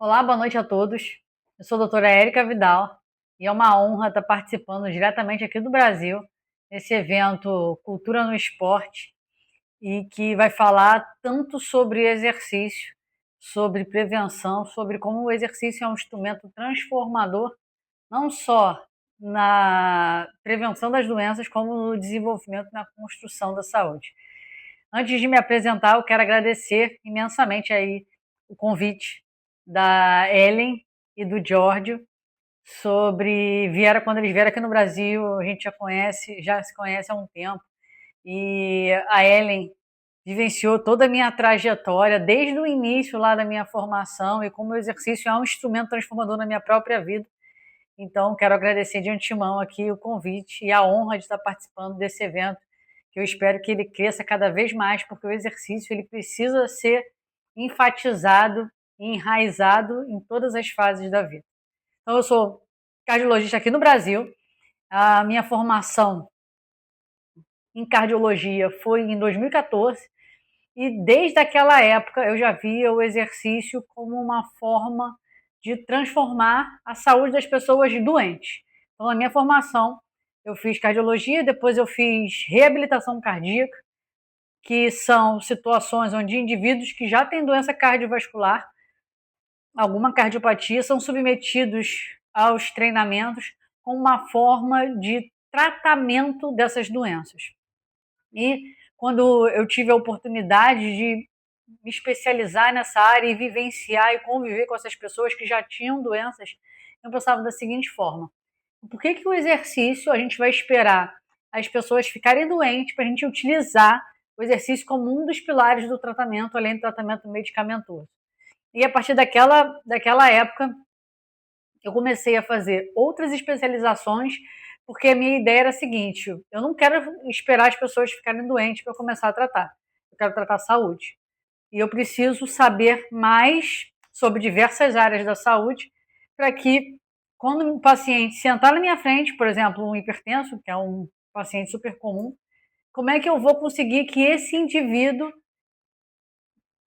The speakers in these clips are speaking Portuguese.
Olá, boa noite a todos. Eu sou a doutora Érica Vidal e é uma honra estar participando diretamente aqui do Brasil, nesse evento Cultura no Esporte, e que vai falar tanto sobre exercício, sobre prevenção, sobre como o exercício é um instrumento transformador, não só na prevenção das doenças, como no desenvolvimento e na construção da saúde. Antes de me apresentar, eu quero agradecer imensamente aí o convite da Ellen e do Giorgio quando eles vieram aqui no Brasil, a gente já se conhece há um tempo, e a Ellen vivenciou toda a minha trajetória desde o início lá da minha formação e como o exercício é um instrumento transformador na minha própria vida. Então, quero agradecer de antemão aqui o convite e a honra de estar participando desse evento, que eu espero que ele cresça cada vez mais, porque o exercício ele precisa ser enfatizado e enraizado em todas as fases da vida. Então, eu sou cardiologista aqui no Brasil. A minha formação em cardiologia foi em 2014 e desde aquela época eu já via o exercício como uma forma de transformar a saúde das pessoas doentes. Então, na minha formação, eu fiz cardiologia, depois eu fiz reabilitação cardíaca, que são situações onde indivíduos que já têm doença cardiovascular, alguma cardiopatia, são submetidos aos treinamentos como uma forma de tratamento dessas doenças. E quando eu tive a oportunidade de me especializar nessa área e vivenciar e conviver com essas pessoas que já tinham doenças, eu pensava da seguinte forma: por que o exercício a gente vai esperar as pessoas ficarem doentes para a gente utilizar o exercício como um dos pilares do tratamento, além do tratamento medicamentoso? E a partir daquela época, eu comecei a fazer outras especializações, porque a minha ideia era a seguinte: eu não quero esperar as pessoas ficarem doentes para começar a tratar, eu quero tratar a saúde. E eu preciso saber mais sobre diversas áreas da saúde para que, quando um paciente sentar na minha frente, por exemplo, um hipertenso, que é um paciente super comum, como é que eu vou conseguir que esse indivíduo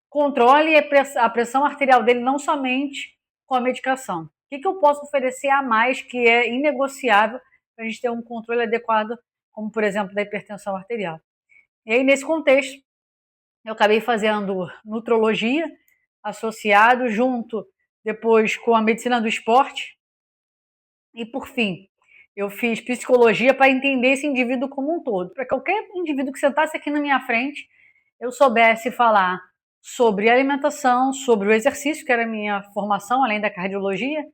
controle a pressão arterial dele não somente com a medicação? O que eu posso oferecer a mais que é inegociável para a gente ter um controle adequado, como, por exemplo, da hipertensão arterial? E aí, nesse contexto, eu acabei fazendo nutrologia associado junto depois com a medicina do esporte e, por fim, eu fiz psicologia para entender esse indivíduo como um todo. Para qualquer indivíduo que sentasse aqui na minha frente, eu soubesse falar sobre alimentação, sobre o exercício, que era a minha formação, além da cardiologia,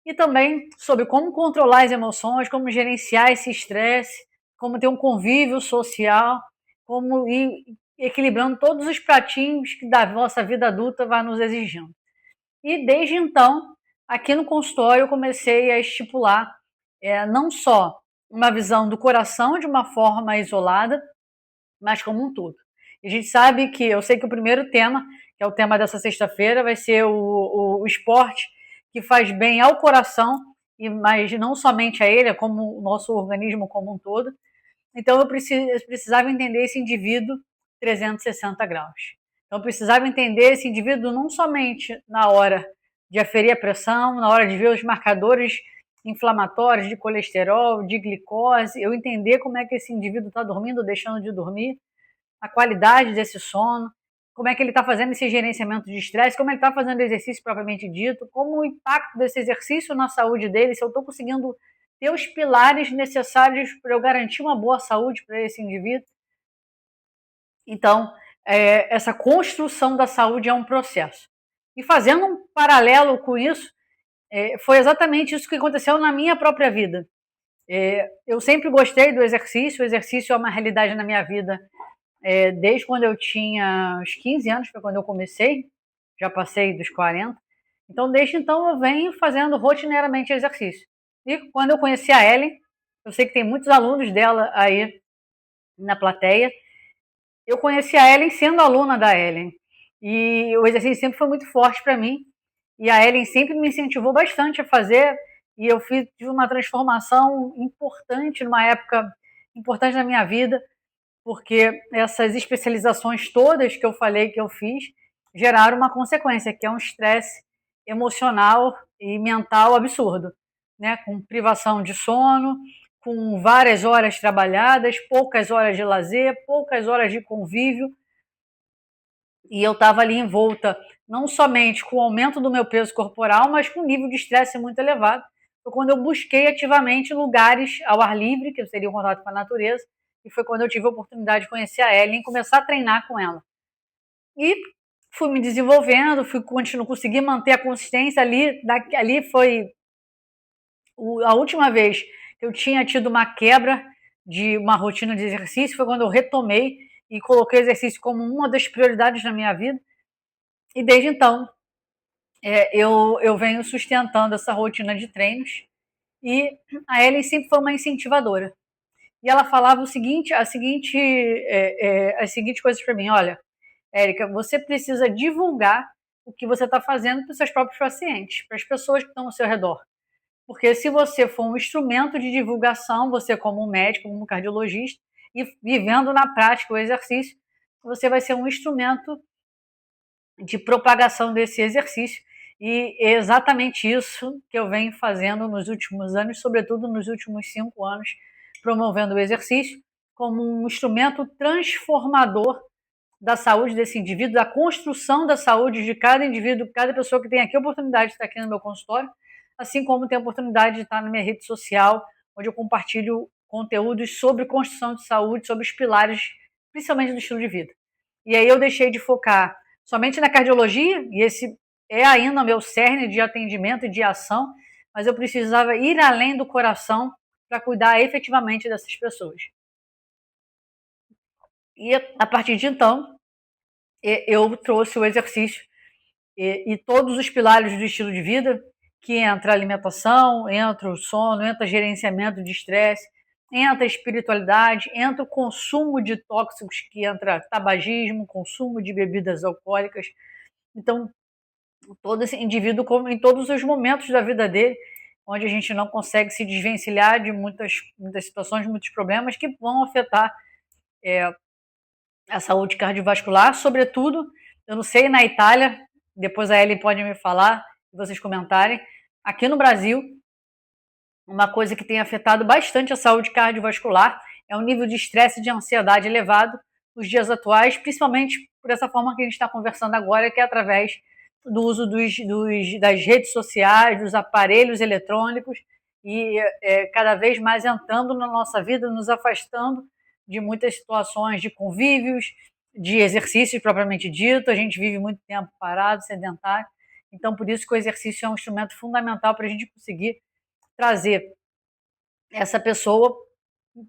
e também sobre como controlar as emoções, como gerenciar esse estresse, como ter um convívio social, como ir equilibrando todos os pratinhos que da nossa vida adulta vai nos exigindo. E desde então, aqui no consultório, eu comecei a estipular não só uma visão do coração de uma forma isolada, mas como um todo. E a gente sabe que, eu sei que o primeiro tema, que é o tema dessa sexta-feira, vai ser o esporte que faz bem ao coração, mas não somente a ele, é como o nosso organismo como um todo. Então eu precisava entender esse indivíduo 360 graus. Então eu precisava entender esse indivíduo não somente na hora de aferir a pressão, na hora de ver os marcadores inflamatórios de colesterol, de glicose, eu entender como é que esse indivíduo está dormindo ou deixando de dormir, a qualidade desse sono, como é que ele está fazendo esse gerenciamento de estresse, como ele está fazendo exercício propriamente dito, como o impacto desse exercício na saúde dele, se eu estou conseguindo ter os pilares necessários para eu garantir uma boa saúde para esse indivíduo. Então, essa construção da saúde é um processo. E fazendo um paralelo com isso, foi exatamente isso que aconteceu na minha própria vida. Eu sempre gostei do exercício, o exercício é uma realidade na minha vida desde quando eu tinha uns 15 anos, foi quando eu comecei, já passei dos 40. Então, desde então, eu venho fazendo rotineiramente exercício. E quando eu conheci a Ellen, eu sei que tem muitos alunos dela aí na plateia, eu conheci a Ellen sendo aluna da Ellen. E o exercício sempre foi muito forte para mim. E a Ellen sempre me incentivou bastante a fazer. E eu tive uma transformação importante, numa época importante na minha vida, porque essas especializações todas que eu falei que eu fiz geraram uma consequência, que é um estresse emocional e mental absurdo, né? Com privação de sono, com várias horas trabalhadas, poucas horas de lazer, poucas horas de convívio, e eu estava ali envolta não somente com o aumento do meu peso corporal, mas com um nível de estresse muito elevado. Foi quando eu busquei ativamente lugares ao ar livre, que seria o contato com a natureza, e foi quando eu tive a oportunidade de conhecer a Ellen e começar a treinar com ela. E fui me desenvolvendo, consegui manter a consistência ali. Ali foi a última vez que eu tinha tido uma quebra de uma rotina de exercício, foi quando eu retomei e coloquei o exercício como uma das prioridades na minha vida. E desde então, eu venho sustentando essa rotina de treinos. E a Ellen sempre foi uma incentivadora. E ela falava as seguintes coisas para mim: olha, Érica, você precisa divulgar o que você está fazendo para os seus próprios pacientes, para as pessoas que estão ao seu redor. Porque se você for um instrumento de divulgação, você como um médico, como um cardiologista, e vivendo na prática o exercício, você vai ser um instrumento de propagação desse exercício. E é exatamente isso que eu venho fazendo nos últimos anos, sobretudo nos últimos 5 anos, promovendo o exercício como um instrumento transformador da saúde desse indivíduo, da construção da saúde de cada indivíduo, cada pessoa que tem aqui a oportunidade de estar aqui no meu consultório, assim como tem a oportunidade de estar na minha rede social, onde eu compartilho conteúdos sobre construção de saúde, sobre os pilares, principalmente do estilo de vida. E aí eu deixei de focar somente na cardiologia, e esse é ainda o meu cerne de atendimento e de ação, mas eu precisava ir além do coração para cuidar efetivamente dessas pessoas. E a partir de então, eu trouxe o exercício e todos os pilares do estilo de vida, que entra a alimentação, entra o sono, entra gerenciamento de estresse, entra a espiritualidade, entra o consumo de tóxicos, que entra tabagismo, consumo de bebidas alcoólicas. Então, todo esse indivíduo, como em todos os momentos da vida dele, onde a gente não consegue se desvencilhar de muitas situações, muitos problemas que vão afetar a saúde cardiovascular, sobretudo, eu não sei, na Itália, depois a Ellen pode me falar, vocês comentarem, aqui no Brasil, uma coisa que tem afetado bastante a saúde cardiovascular é o nível de estresse e de ansiedade elevado nos dias atuais, principalmente por essa forma que a gente está conversando agora, que é através do uso das redes sociais, dos aparelhos eletrônicos, e cada vez mais entrando na nossa vida, nos afastando de muitas situações de convívios, de exercícios propriamente dito. A gente vive muito tempo parado, sedentário, então por isso que o exercício é um instrumento fundamental para a gente conseguir trazer essa pessoa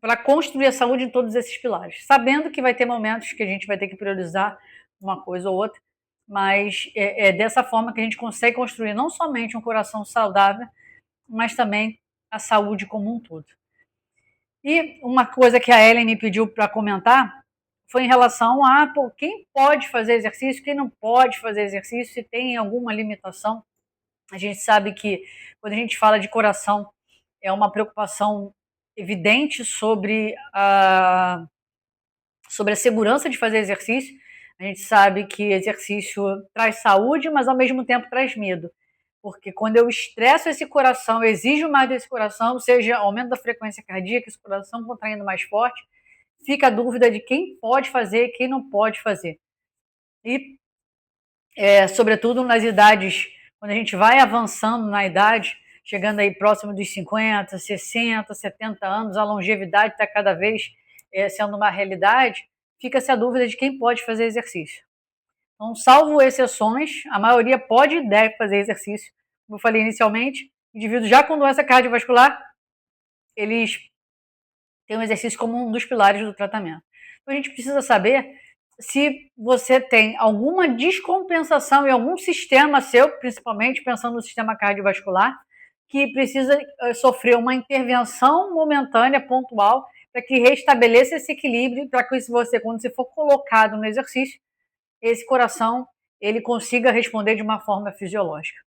para construir a saúde em todos esses pilares, sabendo que vai ter momentos que a gente vai ter que priorizar uma coisa ou outra, mas é dessa forma que a gente consegue construir não somente um coração saudável, mas também a saúde como um todo. E uma coisa que a Ellen me pediu para comentar foi em relação a quem pode fazer exercício, quem não pode fazer exercício, se tem alguma limitação. A gente sabe que quando a gente fala de coração, é uma preocupação evidente sobre a segurança de fazer exercício. A gente sabe que exercício traz saúde, mas ao mesmo tempo traz medo. Porque quando eu estresso esse coração, eu exijo mais desse coração, ou seja, aumento da frequência cardíaca, esse coração contraindo mais forte, fica a dúvida de quem pode fazer e quem não pode fazer. E, sobretudo nas idades, quando a gente vai avançando na idade, chegando aí próximo dos 50, 60, 70 anos, a longevidade está cada vez sendo uma realidade, fica-se a dúvida de quem pode fazer exercício. Então, salvo exceções, a maioria pode e deve fazer exercício. Como eu falei inicialmente, indivíduos já com doença cardiovascular, eles têm o exercício como um dos pilares do tratamento. Então, a gente precisa saber se você tem alguma descompensação em algum sistema seu, principalmente pensando no sistema cardiovascular, que precisa sofrer uma intervenção momentânea, pontual, para que restabeleça esse equilíbrio, para que você, quando você for colocado no exercício, esse coração ele consiga responder de uma forma fisiológica.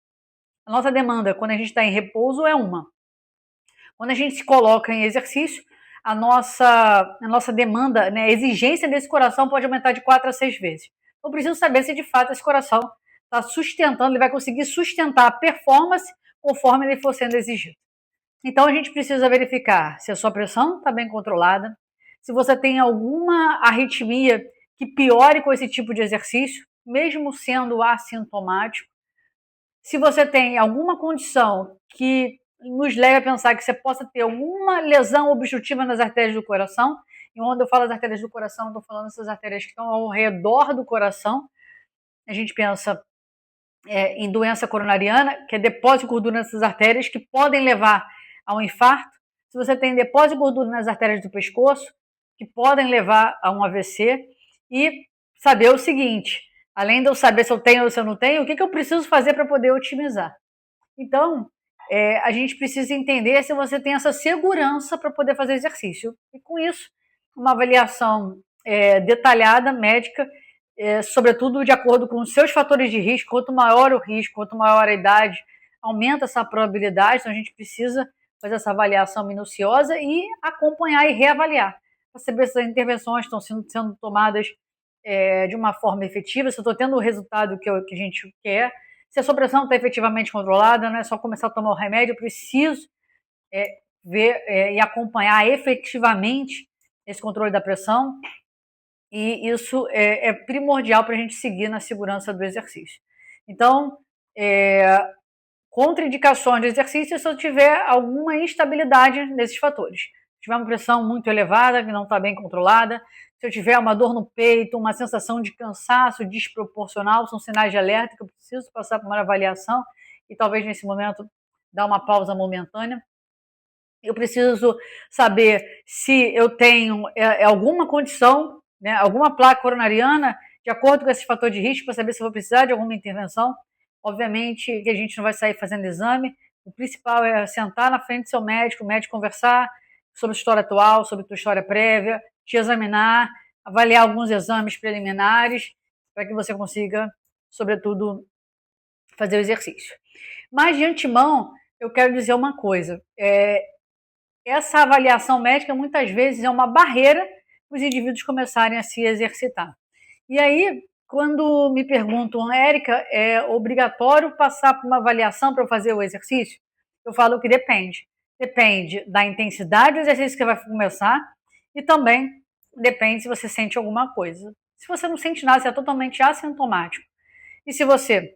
A nossa demanda, quando a gente está em repouso, é uma. Quando a gente se coloca em exercício, a nossa demanda, né, a exigência desse coração pode aumentar de 4 a 6 vezes. Então, eu preciso saber se de fato esse coração está sustentando, ele vai conseguir sustentar a performance conforme ele for sendo exigido. Então, a gente precisa verificar se a sua pressão está bem controlada, se você tem alguma arritmia que piore com esse tipo de exercício, mesmo sendo assintomático, se você tem alguma condição que nos leve a pensar que você possa ter alguma lesão obstrutiva nas artérias do coração, e quando eu falo das artérias do coração, estou falando dessas artérias que estão ao redor do coração. A gente pensa em doença coronariana, que é depósito de gordura nessas artérias, que podem levar a um infarto. Se você tem depósito de gordura nas artérias do pescoço, que podem levar a um AVC. E saber o seguinte, além de eu saber se eu tenho ou se eu não tenho, o que eu preciso fazer para poder otimizar? Então, a gente precisa entender se você tem essa segurança para poder fazer exercício. E com isso, uma avaliação detalhada, médica, sobretudo de acordo com os seus fatores de risco. Quanto maior o risco, quanto maior a idade, aumenta essa probabilidade. Então, a gente precisa fazer essa avaliação minuciosa e acompanhar e reavaliar, para saber se as intervenções estão sendo tomadas de uma forma efetiva, se eu estou tendo o resultado que a gente quer, se a sua pressão está efetivamente controlada, não é só começar a tomar o remédio. Eu preciso ver e acompanhar efetivamente esse controle da pressão, e isso é primordial para a gente seguir na segurança do exercício. Então, contraindicações do exercício se eu tiver alguma instabilidade nesses fatores. Se tiver uma pressão muito elevada, que não está bem controlada, se eu tiver uma dor no peito, uma sensação de cansaço desproporcional, são sinais de alerta que eu preciso passar por uma avaliação e talvez nesse momento dar uma pausa momentânea. Eu preciso saber se eu tenho alguma condição, né, alguma placa coronariana, de acordo com esse fator de risco, para saber se eu vou precisar de alguma intervenção. Obviamente que a gente não vai sair fazendo exame. O principal é sentar na frente do seu médico, o médico conversar sobre a história atual, sobre a tua história prévia, te examinar, avaliar alguns exames preliminares, para que você consiga, sobretudo, fazer o exercício. Mas, de antemão, eu quero dizer uma coisa. Essa avaliação médica, muitas vezes, é uma barreira para os indivíduos começarem a se exercitar. E aí, quando me perguntam, Érica, é obrigatório passar por uma avaliação para fazer o exercício? Eu falo que depende. Depende da intensidade do exercício que vai começar e também depende se você sente alguma coisa. Se você não sente nada, você é totalmente assintomático. E se você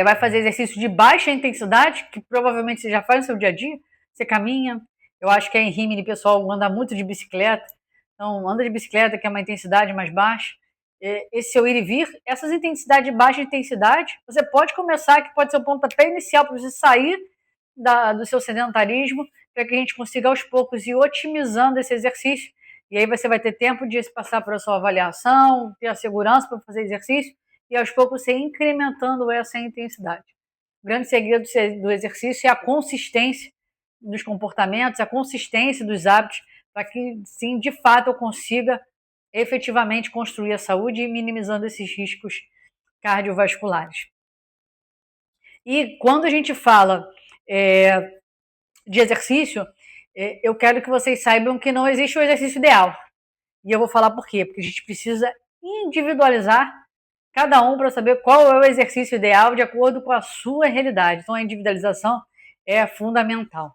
vai fazer exercício de baixa intensidade, que provavelmente você já faz no seu dia a dia, você caminha, eu acho que em Rimini, pessoal, anda muito de bicicleta, então anda de bicicleta, que é uma intensidade mais baixa, esse seu ir e vir, essas intensidades de baixa intensidade, você pode começar, que pode ser o pontapé inicial para você sair do seu sedentarismo, para que a gente consiga aos poucos ir otimizando esse exercício, e aí você vai ter tempo de passar por a sua avaliação, ter a segurança para fazer exercício, e aos poucos você incrementando essa intensidade. O grande segredo do exercício é a consistência dos comportamentos, a consistência dos hábitos, para que, sim, de fato, eu consiga efetivamente construir a saúde e minimizando esses riscos cardiovasculares. E quando a gente fala de exercício, eu quero que vocês saibam que não existe o exercício ideal. E eu vou falar por quê? Porque a gente precisa individualizar cada um para saber qual é o exercício ideal de acordo com a sua realidade. Então, a individualização é fundamental.